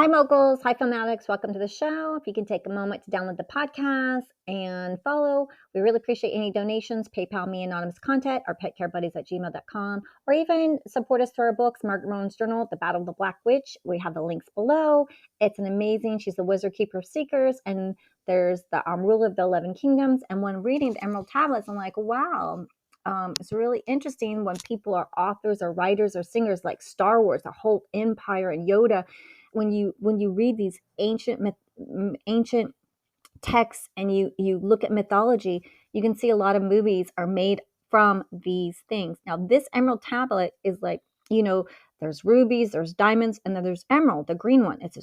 Hi, moguls. Hi, film addicts. Welcome to the show. If you can take a moment to download the podcast and follow, we really appreciate any donations. PayPal me anonymous content or petcarebuddies@gmail.com, or even support us through our books, Margaret Rowan's Journal, The Battle of the Black Witch. We have the links below. It's an amazing, she's the wizard keeper of seekers, and there's the Ruler of the 11 Kingdoms. And when reading the Emerald Tablets, I'm like, wow. It's really interesting when people are authors or writers or singers like Star Wars, the whole empire, and Yoda. When you read these ancient texts and you look at mythology, you can see a lot of movies are made from these things. Now, this Emerald Tablet is like, there's rubies, there's diamonds, and then there's emerald, the green one. It's a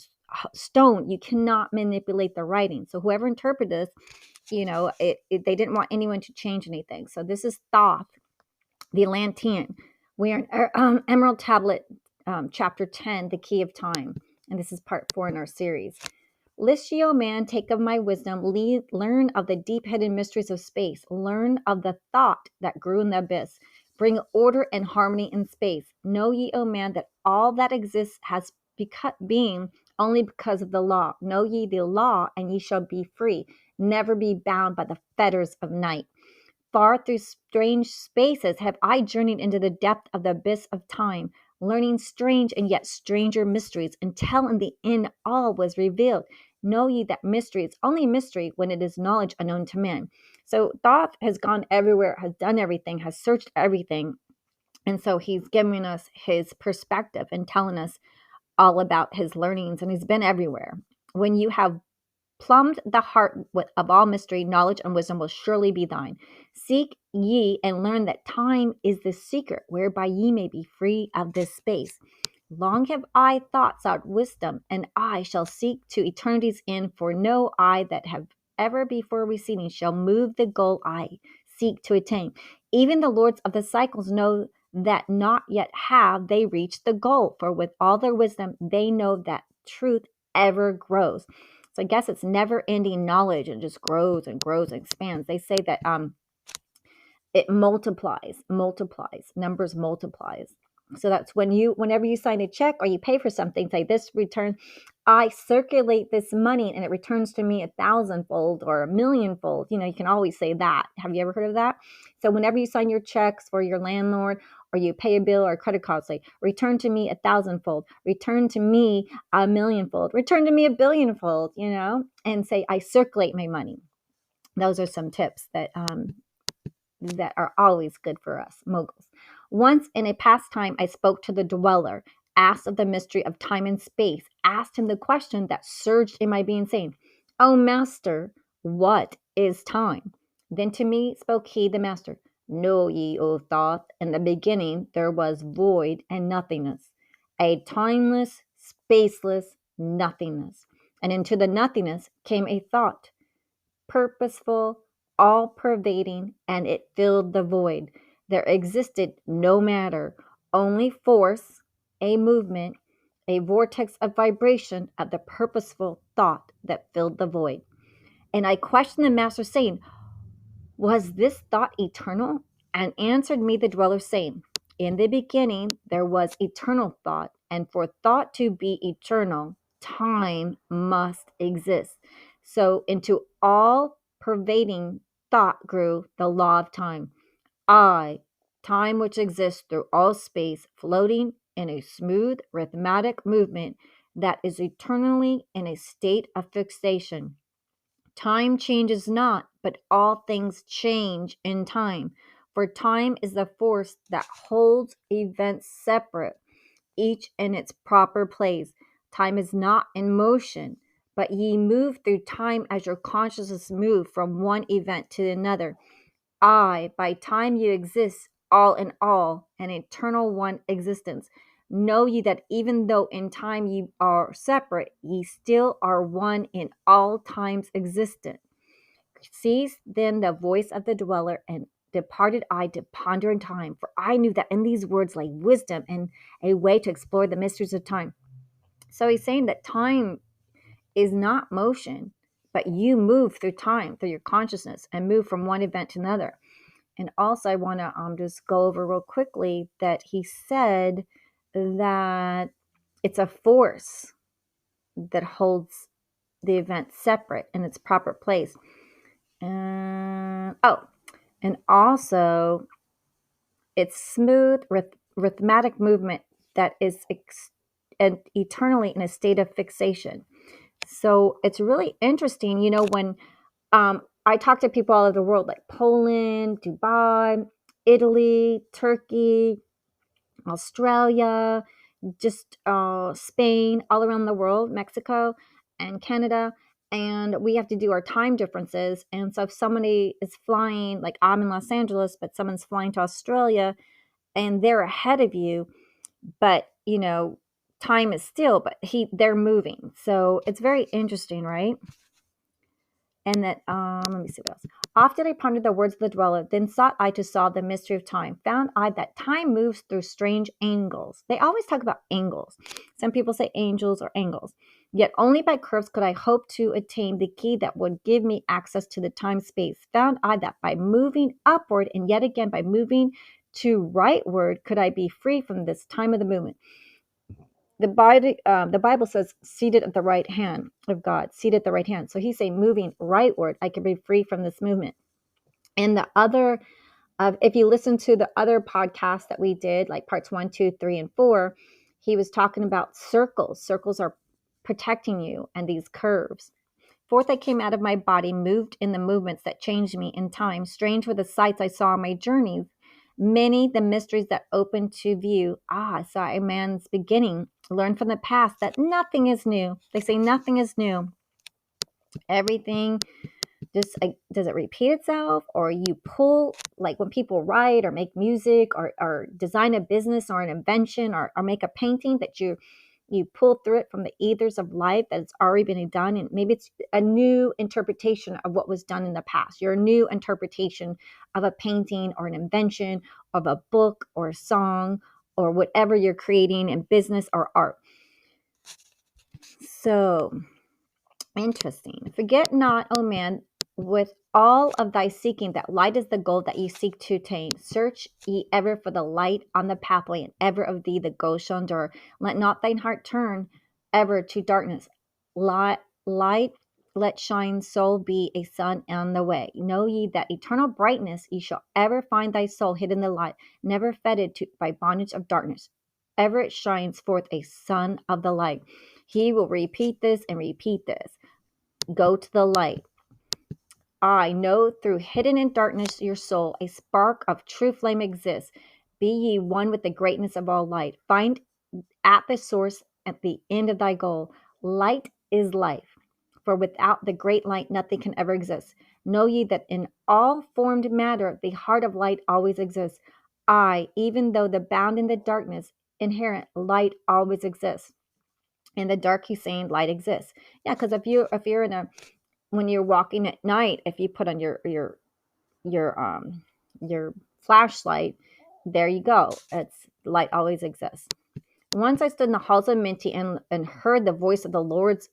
stone. You cannot manipulate the writing. So whoever interpreted this, they didn't want anyone to change anything. So this is Thoth, the Atlantean. We are in Emerald Tablet, chapter 10, the Key of Time. And this is part 4 in our series. List ye, O man, take of my wisdom, learn of the deep hidden mysteries of space, learn of the thought that grew in the abyss, bring order and harmony in space. Know ye, O man, that all that exists has being only because of the law. Know ye the law, and ye shall be free, never be bound by the fetters of night. Far through strange spaces have I journeyed into the depth of the abyss of time, learning strange and yet stranger mysteries, until in the end all was revealed. Know ye that mystery is only mystery when it is knowledge unknown to men. So Thoth has gone everywhere, has done everything, has searched everything. And so he's giving us his perspective and telling us all about his learnings, and he's been everywhere. When you have plumbed the heart of all mystery, knowledge and wisdom will surely be thine. Seek ye and learn that time is the secret whereby ye may be free of this space. Long have I sought wisdom, and I shall seek to eternity's end, for no eye that have ever before receding shall move the goal I seek to attain. Even the lords of the cycles know that not yet have they reached the goal, for with all their wisdom they know that truth ever grows. So I guess it's never-ending knowledge, and just grows and grows and expands. They say that it multiplies, numbers multiplies. So that's whenever you sign a check or you pay for something, say this return, I circulate this money and it returns to me 1,000-fold or 1,000,000-fold. You can always say that. Have you ever heard of that? So whenever you sign your checks for your landlord, or you pay a bill or a credit card, say, return to me 1,000-fold, return to me 1,000,000-fold, return to me 1,000,000,000-fold, and say, I circulate my money. Those are some tips that are always good for us, moguls. Once in a past time, I spoke to the dweller, asked of the mystery of time and space, asked him the question that surged in my being, saying, O master, what is time? Then to me spoke he, the master, Know ye, O Thoth, in the beginning there was void and nothingness, a timeless, spaceless nothingness. And into the nothingness came a thought, purposeful, all-pervading, and it filled the void. There existed no matter, only force, a movement, a vortex of vibration of the purposeful thought that filled the void. And I questioned the master, saying, Was this thought eternal? And answered me the dweller, saying, In the beginning there was eternal thought, and for thought to be eternal, time must exist. So into all pervading thought grew the law of time. Time which exists through all space, floating in a smooth rhythmic movement that is eternally in a state of fixation. Time changes not, but all things change in time. For time is the force that holds events separate, each in its proper place. Time is not in motion, but ye move through time as your consciousness move from one event to another. By time you exist, all in all, an eternal one existence. Know ye that even though in time ye are separate, ye still are one in all times existent. Ceased then the voice of the dweller, and departed I to ponder in time, for I knew that in these words lay wisdom and a way to explore the mysteries of time. So he's saying that time is not motion, but you move through time, through your consciousness, and move from one event to another. And also I want to just go over real quickly that he said that it's a force that holds the event separate in its proper place. And and also it's smooth, rhythmic movement that is and eternally in a state of fixation. So it's really interesting, when I talk to people all over the world, like Poland, Dubai, Italy, Turkey, Australia, just Spain, all around the world, Mexico and Canada. And we have to do our time differences. And so if somebody is flying, like I'm in Los Angeles, but someone's flying to Australia and they're ahead of you, but time is still, but they're moving. So it's very interesting, right? And that, let me see what else. Often I pondered the words of the dweller, then sought I to solve the mystery of time. Found I that time moves through strange angles. They always talk about angles. Some people say angels or angles. Yet only by curves could I hope to attain the key that would give me access to the time space. Found I that by moving upward and yet again by moving to rightward could I be free from this time of the movement. The Bible says seated at the right hand of God, seated at the right hand. So he's saying moving rightward, I can be free from this movement. And the other, if you listen to the other podcasts that we did, like parts 1, 2, 3, and 4, he was talking about circles. Circles are protecting you, and these curves. Forth I came out of my body, moved in the movements that changed me in time. Strange were the sights I saw on my journeys. Many the mysteries that opened to view. I saw a man's beginning. Learned from the past that nothing is new. They say nothing is new. Everything just does it repeat itself, or you pull, like when people write or make music or design a business or an invention or make a painting, that you pull through it from the ethers of life that it's already been done, and maybe it's a new interpretation of what was done in the past. Your new interpretation of a painting or an invention, of a book or a song, or whatever you're creating in business or art. So interesting. Forget not, O man, with all of thy seeking, that light is the goal that you seek to attain. Search ye ever for the light on the pathway, and ever of thee the goal shall endure. Let not thine heart turn ever to darkness. Light, let shine, soul be a sun on the way. Know ye that eternal brightness ye shall ever find thy soul hid in the light, never fettered by bondage of darkness. Ever it shines forth a sun of the light. He will repeat this and repeat this. Go to the light. I know through hidden in darkness your soul, a spark of true flame exists. Be ye one with the greatness of all light. Find at the source, at the end of thy goal. Light is life. For without the great light, nothing can ever exist. Know ye that in all formed matter, the heart of light always exists. Even though the bound in the darkness, inherent light always exists. In the dark, he's saying light exists. Yeah, because if you're in a when you're walking at night, if you put on your flashlight, there you go. It's light always exists. Once I stood in the halls of Minty and heard the voice of the Lords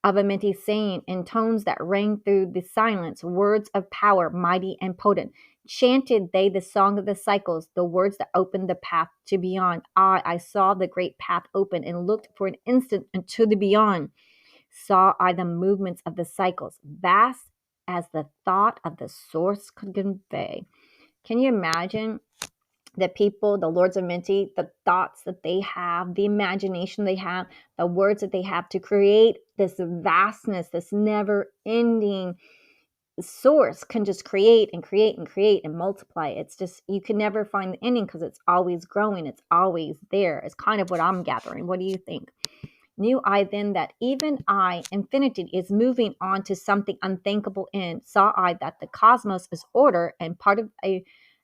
of Amenti saying in tones that rang through the silence, words of power, mighty and potent. Chanted they the song of the cycles, the words that opened the path to beyond. I saw the great path open and looked for an instant into the beyond. Saw I the movements of the cycles, vast as the thought of the source could convey. Can you imagine the people, the Lords of Minty, the thoughts that they have, the imagination they have, the words that they have to create this vastness, this never-ending source can just create and create and create and multiply. It's just, you can never find the ending because it's always growing. It's always there. It's kind of what I'm gathering. What do you think? Knew I then that even I, infinity, is moving on to something unthinkable in. Saw I that the cosmos is order and part of a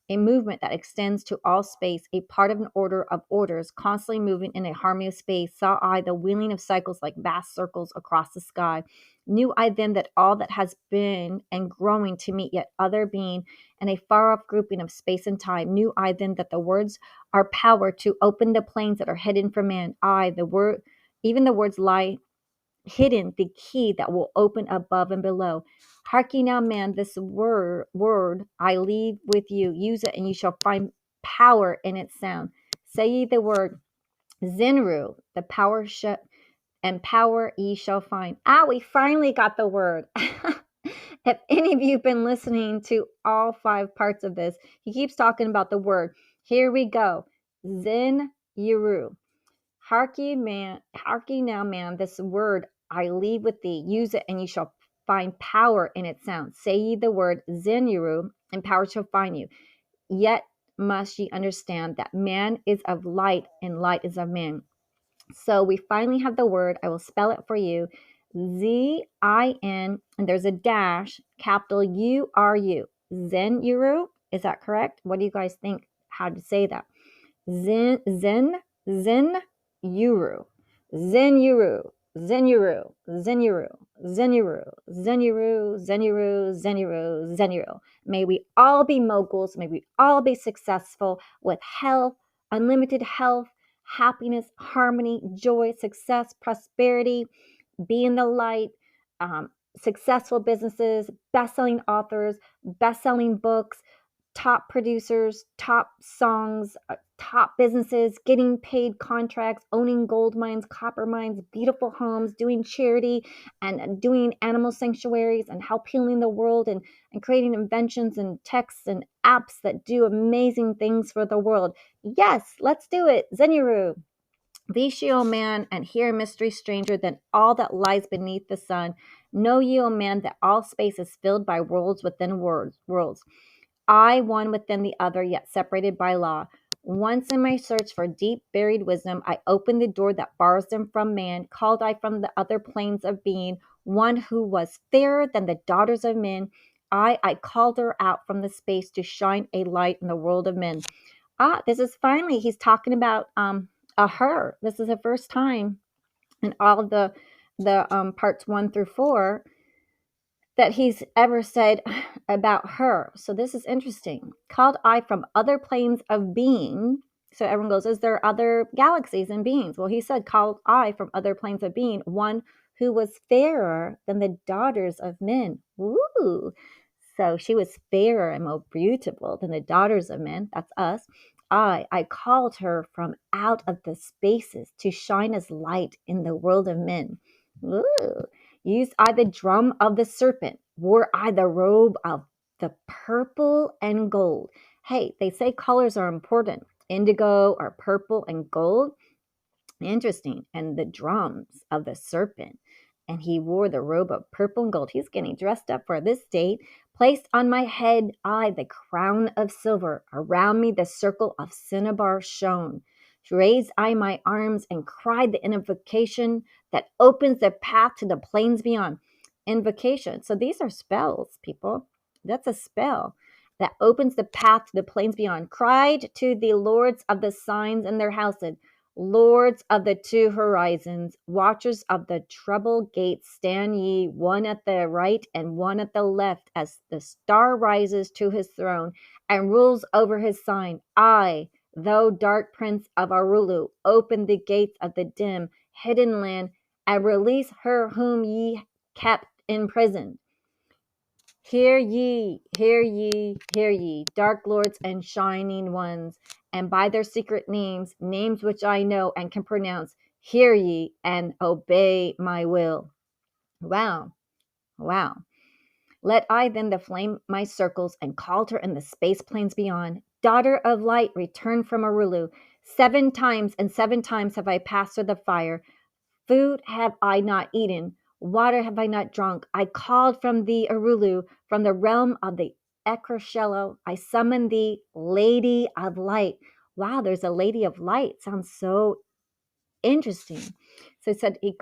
movement that extends to all space, a part of an order of orders, constantly moving in a harmony of space. Saw I the wheeling of cycles like vast circles across the sky. Knew I then that all that has been and growing to meet yet other being and a far-off grouping of space and time. Knew I then that the words are power to open the planes that are hidden from man. Even the words lie hidden, the key that will open above and below. Hark ye now, man, this word I leave with you. Use it, and you shall find power in its sound. Say ye the word Zenru, the power and power ye shall find. Ah, we finally got the word. If any of you have been listening to all 5 parts of this, he keeps talking about the word. Here we go. Zen Yuru. Hark ye now, man, this word I leave with thee. Use it, and ye shall find power in its sound. Say ye the word Zen Yuru, and power shall find you. Yet must ye understand that man is of light, and light is of man. So we finally have the word. I will spell it for you. Zin, and there's a dash, capital U-R-U. Zen Yuru. Is that correct? What do you guys think? How to say that? Zen Yuru. Zen Yuru. Zen Yuru. Zen Yuru. Zen Yuru. Zen Yuru. Zen Yuru. Zen Yuru. Zen Yuru. May we all be moguls. May we all be successful with health, unlimited health, happiness, harmony, joy, success, prosperity, be in the light, successful businesses, best-selling authors, best-selling books, top producers, top songs, top businesses, getting paid contracts, owning gold mines, copper mines, beautiful homes, doing charity and doing animal sanctuaries and help healing the world and creating inventions and texts and apps that do amazing things for the world. Yes, let's do it. Zenuru. These ye, O man, and hear a mystery stranger than all that lies beneath the sun. Know ye, O man, that all space is filled by worlds within worlds. I one within the other, yet separated by law. Once in my search for deep buried wisdom, I opened the door that bars them from man, called I from the other planes of being, one who was fairer than the daughters of men. I called her out from the space to shine a light in the world of men. This is finally, he's talking about a her. This is the first time in all of the parts 1 through 4 that he's ever said about her. So this is interesting. Called I from other planes of being. So everyone goes, is there other galaxies and beings? Well, he said, called I from other planes of being, one who was fairer than the daughters of men. Ooh. So she was fairer and more beautiful than the daughters of men. That's us. I called her from out of the spaces to shine as light in the world of men. Ooh. Used I the drum of the serpent, wore I the robe of the purple and gold. Hey, they say colors are important. Indigo or purple and gold. Interesting. And the drums of the serpent. And he wore the robe of purple and gold. He's getting dressed up for this date. Placed on my head, I the crown of silver. Around me the circle of cinnabar shone. Raised I my arms and cried the invocation that opens the path to the plains beyond. Invocation. So these are spells, people. That's a spell that opens the path to the plains beyond. Cried to the lords of the signs in their houses. Lords of the 2 horizons, watchers of the trouble gates, stand ye, one at the right and one at the left, as the star rises to his throne and rules over his sign. I, thou dark prince of Arulu, open the gates of the dim, hidden land and release her whom ye kept in prison. Hear ye, hear ye, hear ye, dark lords and shining ones, and by their secret names, names which I know and can pronounce, hear ye and obey my will. Wow, wow. Let I then the flame my circles and called her in the space plains beyond. Daughter of light, return from Arulu. 7 times and 7 times have I passed through the fire. Food have I not eaten, water have I not drunk. I called from thee, Arulu, from the realm of the Ekrashello. I summoned thee, Lady of Light. Wow, there's a Lady of Light. Sounds so interesting. So he said he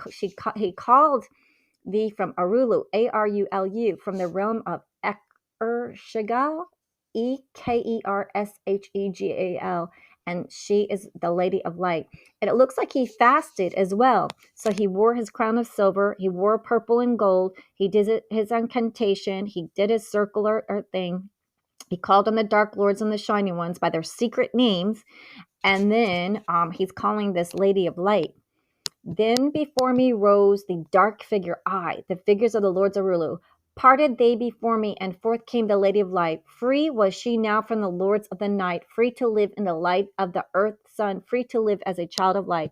called thee from Arulu, Arulu, from the realm of Ekershegal, Ekershegal, and she is the Lady of Light. And it looks like he fasted as well. So he wore his crown of silver, he wore purple and gold, he did his incantation, he did his circular thing. He called on the dark lords and the shining ones by their secret names, and then he's calling this Lady of Light. Then before me rose the dark figure, the figures of the lords of Rulu. Parted they before me, and forth came the Lady of Light. Free was she now from the lords of the night, free to live in the light of the earth sun, free to live as a child of light.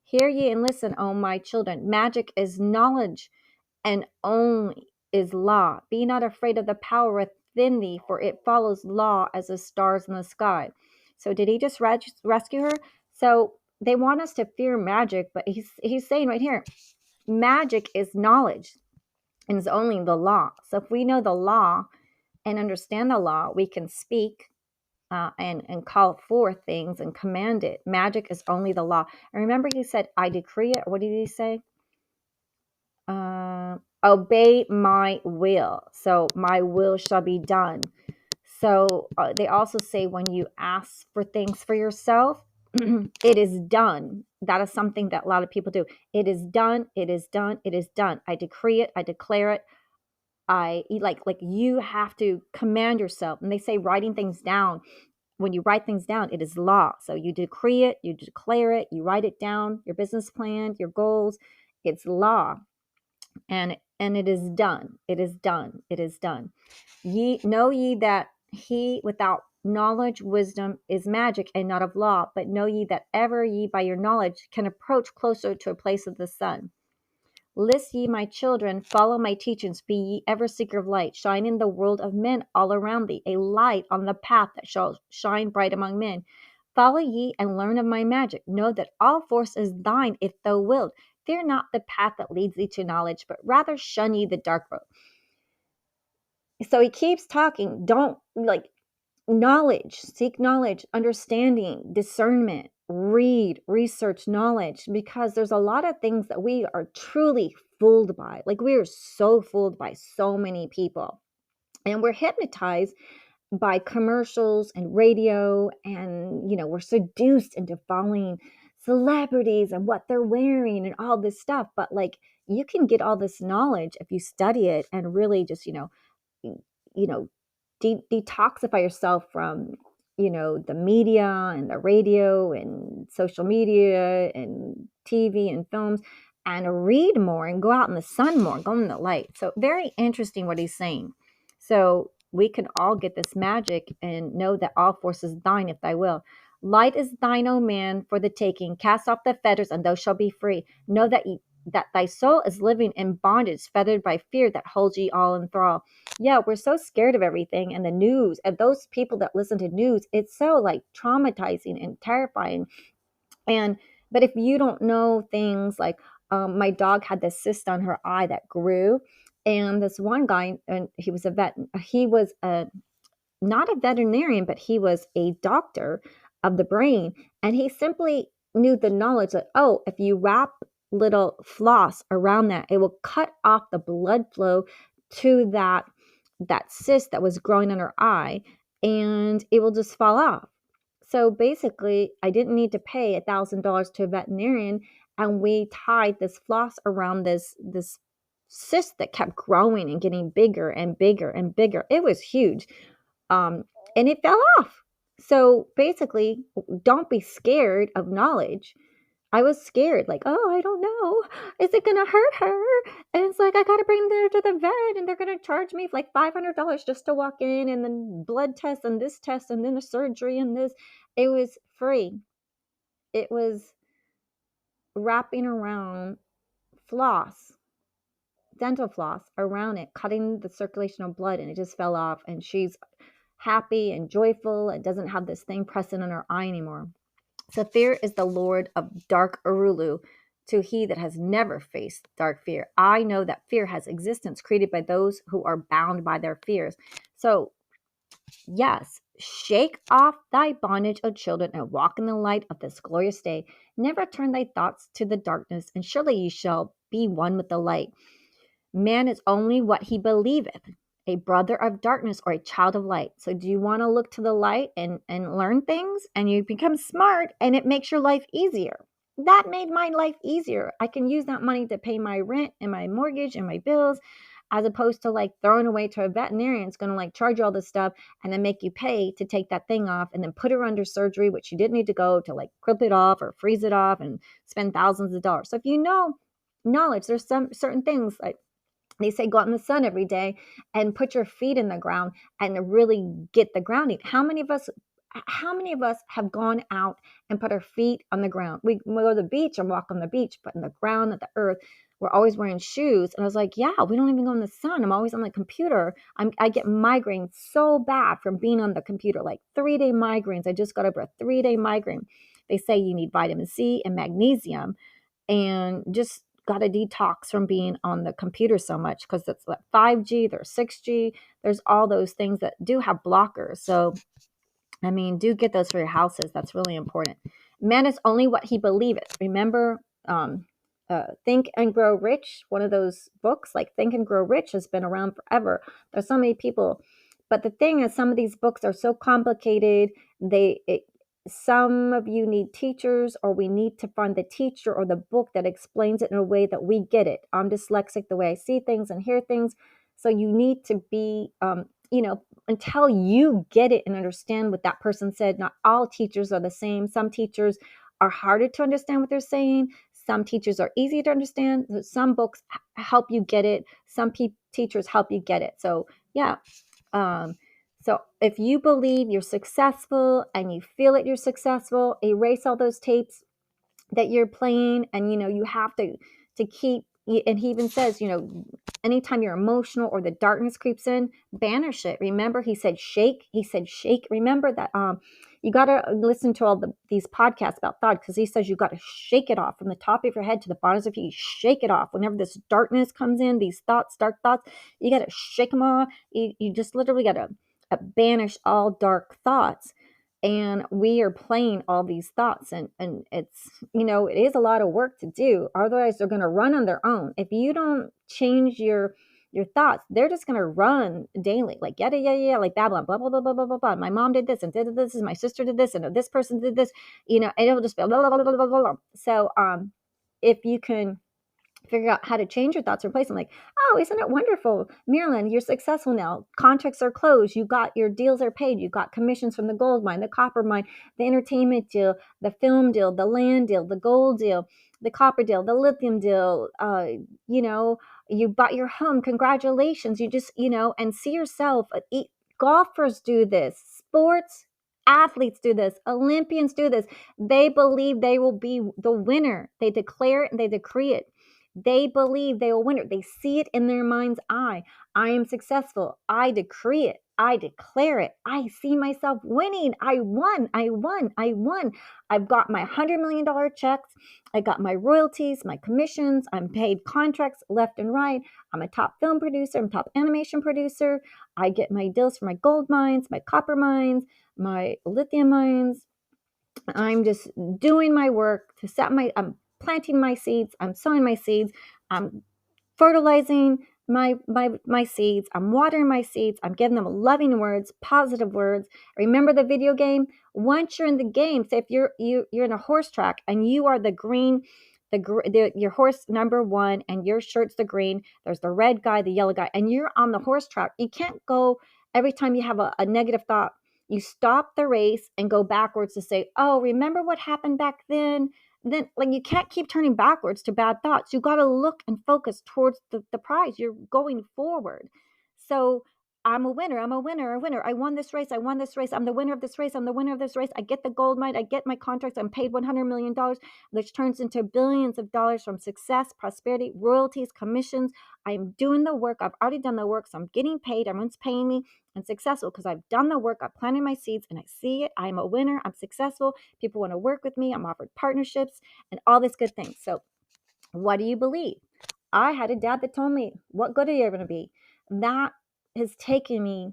Hear ye and listen, O my children. Magic is knowledge, and only is law. Be not afraid of the power within thee, for it follows law as the stars in the sky. So did he just rescue her? So they want us to fear magic, but he's saying right here, magic is knowledge and is only the law. So if we know the law and understand the law, we can speak and call forth things and command it. Magic is only the law. And remember, he said, "I decree it." What did he say? Obey my will. So my will shall be done. So they also say when you ask for things for yourself, it is done. That is something that a lot of people do. It is done. It is done. It is done. I decree it. I declare it. I like you have to command yourself. And they say writing things down. When you write things down, it is law. So you decree it, you declare it, you write it down, your business plan, your goals. It's law. And it is done. It is done. It is done. Ye know ye that he without knowledge, wisdom is magic and not of law, but know ye that ever ye by your knowledge can approach closer to a place of the sun. List ye, my children, follow my teachings, be ye ever seeker of light, shine in the world of men all around thee, a light on the path that shall shine bright among men. Follow ye and learn of my magic. Know that all force is thine if thou wilt. Fear not the path that leads thee to knowledge, but rather shun ye the dark road. So he keeps talking. Don't knowledge, seek knowledge, understanding, discernment, read, research knowledge, because there's a lot of things that we are truly fooled by. Like we are so fooled by so many people. And we're hypnotized by commercials and radio, and we're seduced into following celebrities and what they're wearing and all this stuff. But like you can get all this knowledge if you study it and really just you know detoxify yourself from the media and the radio and social media and TV and films, and read more and go out in the sun more, go in the light. So very interesting what he's saying. So we can all get this magic and know that all force is thine if thy will. Light is thine, O man, for the taking. Cast off the fetters and thou shalt be free. Know that thy soul is living in bondage, fettered by fear that holds ye all in thrall. Yeah, we're so scared of everything, and the news, and those people that listen to news, it's so like traumatizing and terrifying. But if you don't know things like, my dog had this cyst on her eye that grew, and this one guy, and he was a vet, he was not a veterinarian, but he was a doctor of the brain. And he simply knew the knowledge that, oh, if you wrap little floss around that, it will cut off the blood flow to that cyst that was growing in her eye, and it will just fall off. So basically, I didn't need to pay $1,000 to a veterinarian, and we tied this floss around this cyst that kept growing and getting bigger and bigger and bigger. It was huge, and it fell off. So basically, don't be scared of knowledge. I was scared, like, oh, I don't know. Is it going to hurt her? And it's like, I got to bring her to the vet, and they're going to charge me like $500 just to walk in, and then blood test and this test and then the surgery and this. It was free. It was wrapping around floss, dental floss around it, cutting the circulation of blood, and it just fell off. And she's happy and joyful and doesn't have this thing pressing on her eye anymore. So fear is the lord of dark Arulu to he that has never faced dark fear. I know that fear has existence created by those who are bound by their fears. So yes, shake off thy bondage, O children, and walk in the light of this glorious day. Never turn thy thoughts to the darkness, and surely ye shall be one with the light. Man is only what he believeth, a brother of darkness or a child of light. So do you want to look to the light and learn things, and you become smart, and it makes your life easier? That made my life easier. I can use that money to pay my rent and my mortgage and my bills, as opposed to like throwing away to a veterinarian. It's going to like charge you all this stuff and then make you pay to take that thing off and then put her under surgery, which you didn't need to go to, like clip it off or freeze it off and spend thousands of dollars. So if you know knowledge, there's some certain things like they say, go out in the sun every day and put your feet in the ground and really get the grounding. How many of us How many of us have gone out and put our feet on the ground? We go to the beach and walk on the beach, but in the ground, at the earth, we're always wearing shoes. And I was like, yeah, we don't even go in the sun. I'm always on the computer. I get migraines so bad from being on the computer, like 3-day migraines. I just got over a 3-day migraine. They say you need vitamin C and magnesium, and just got to detox from being on the computer so much, because it's like 5G, there's 6G, there's all those things that do have blockers. So I mean, do get those for your houses. That's really important. Man is only what he believeth. Remember, Think and Grow Rich, one of those books, like Think and Grow Rich, has been around forever. There's so many people. But the thing is, some of these books are so complicated. Some of you need teachers, or we need to find the teacher or the book that explains it in a way that we get it. I'm dyslexic, the way I see things and hear things. So you need to be, until you get it and understand what that person said. Not all teachers are the same. Some teachers are harder to understand what they're saying. Some teachers are easy to understand. Some books help you get it. Some teachers help you get it. So yeah. So if you believe you're successful and you feel that you're successful, erase all those tapes that you're playing, and you have to keep. And he even says, anytime you're emotional or the darkness creeps in, banish it. Remember, he said shake. Remember that. You got to listen to all these podcasts about thought, because he says you got to shake it off from the top of your head to the bottom of your feet. Shake it off whenever this darkness comes in, these thoughts, dark thoughts. You got to shake them off. You just literally got to banish all dark thoughts. And we are playing all these thoughts, and it's, it is a lot of work to do. Otherwise they're going to run on their own. If you don't change your thoughts, they're just going to run daily, like yada yada yada, like Babylon, blah blah blah blah blah blah blah. My mom did this and did this, and my sister did this, and this person did this, and it'll just be blah blah blah blah blah blah. So if you can figure out how to change your thoughts, replace them. Like, oh, isn't it wonderful, Marilyn, you're successful now. Contracts are closed. You got your deals are paid. You got commissions from the gold mine, the copper mine, the entertainment deal, the film deal, the land deal, the gold deal, the copper deal, the lithium deal. You bought your home. Congratulations. You just, and see yourself. Golfers do this. Sports athletes do this. Olympians do this. They believe they will be the winner. They declare it and they decree it. They believe they will win it. They see it in their mind's eye. I am successful. I decree it. I declare it. I see myself winning. I won. I won. I won. I've got my $100 million checks. I got my royalties, my commissions. I'm paid contracts left and right. I'm a top film producer. I'm a top animation producer. I get my deals for my gold mines, my copper mines, my lithium mines. I'm just doing my work to I'm planting my seeds, I'm sowing my seeds, I'm fertilizing my seeds, I'm watering my seeds, I'm giving them loving words, positive words. Remember the video game? Once you're in the game, say if you're in a horse track and you are the green, your horse number 1 and your shirt's the green, there's the red guy, the yellow guy, and you're on the horse track. You can't go every time you have a negative thought. You stop the race and go backwards to say, oh, remember what happened back then? Then, like, you can't keep turning backwards to bad thoughts. You got to look and focus towards the prize. You're going forward. So I'm a winner. I'm a winner. A winner. I won this race. I won this race. I'm the winner of this race. I'm the winner of this race. I get the gold mine. I get my contracts. I'm paid $100 million, which turns into billions of dollars from success, prosperity, royalties, commissions. I'm doing the work. I've already done the work. So I'm getting paid. Everyone's paying me. I'm successful because I've done the work. I've planted my seeds and I see it. I'm a winner. I'm successful. People want to work with me. I'm offered partnerships and all this good things. So what do you believe? I had a dad that told me, what good are you going to be? That has taken me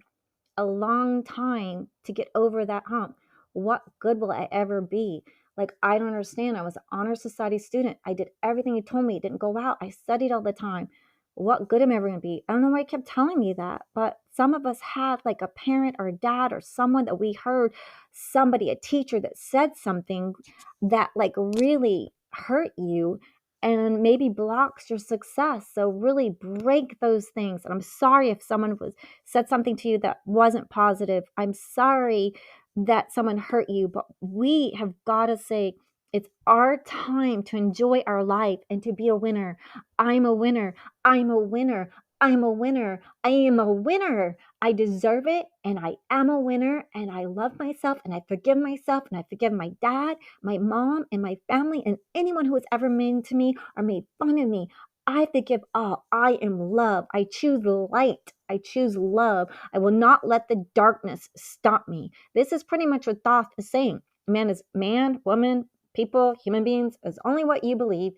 a long time to get over that hump. What good will I ever be? Like, I don't understand. I was an honor society student. I did everything he told me. Didn't go out. I studied all the time. What good am I ever going to be? I don't know why he kept telling me that, but some of us had like a parent or a dad or someone that we heard, somebody, a teacher that said something that like really hurt you and maybe blocks your success. So really break those things. And I'm sorry if someone said something to you that wasn't positive. I'm sorry that someone hurt you, but we have got to say it's our time to enjoy our life and to be a winner. I'm a winner. I'm a winner. I'm a winner. I am a winner. I deserve it, and I am a winner, and I love myself, and I forgive myself, and I forgive my dad, my mom, and my family, and anyone who has ever mean to me or made fun of me. I forgive all. I am love. I choose light. I choose love. I will not let the darkness stop me. This is pretty much what Thoth is saying. Man is man, woman, people, human beings is only what you believe.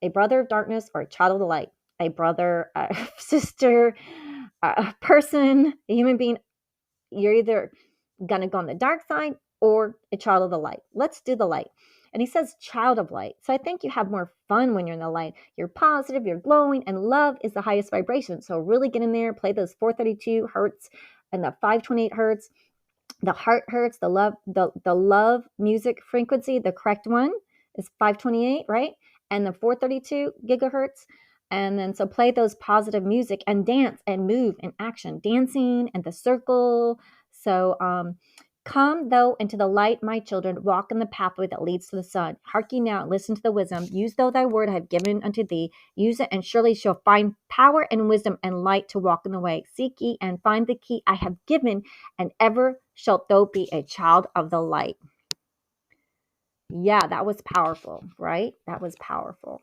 A brother of darkness or a child of the light. A brother, a sister, a person, a human being. You're either going to go on the dark side or a child of the light. Let's do the light. And he says child of light. So I think you have more fun when you're in the light. You're positive, you're glowing, and love is the highest vibration. So really get in there, play those 432 hertz and the 528 hertz. The heart hertz, the love music frequency, the correct one is 528, right? And the 432 gigahertz. And then so play those positive music and dance and move in action, dancing and the circle. So come though into the light, my children, walk in the pathway that leads to the sun. Hark ye now, listen to the wisdom. Use though thy word I have given unto thee. Use it, and surely shall find power and wisdom and light to walk in the way. Seek ye and find the key I have given, and ever shalt thou be a child of the light. Yeah, that was powerful, right? That was powerful.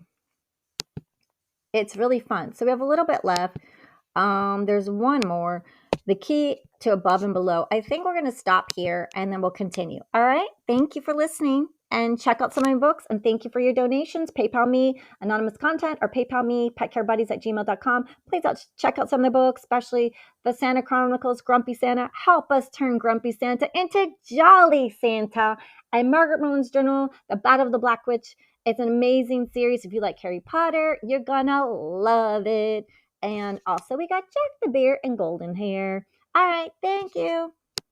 It's really fun. So we have a little bit left. There's one more. The key to above and below. I think we're going to stop here and then we'll continue. All right. Thank you for listening, and check out some of my books, and thank you for your donations. PayPal me anonymous content, or PayPal me petcarebuddies@gmail.com. Please check out some of the books, especially the Santa Chronicles, Grumpy Santa. Help us turn Grumpy Santa into Jolly Santa. And Margaret Mullen's Journal, The Battle of the Black Witch. It's an amazing series. If you like Harry Potter, you're gonna love it. And also we got Jack the Bear and Golden Hair. All right, thank you.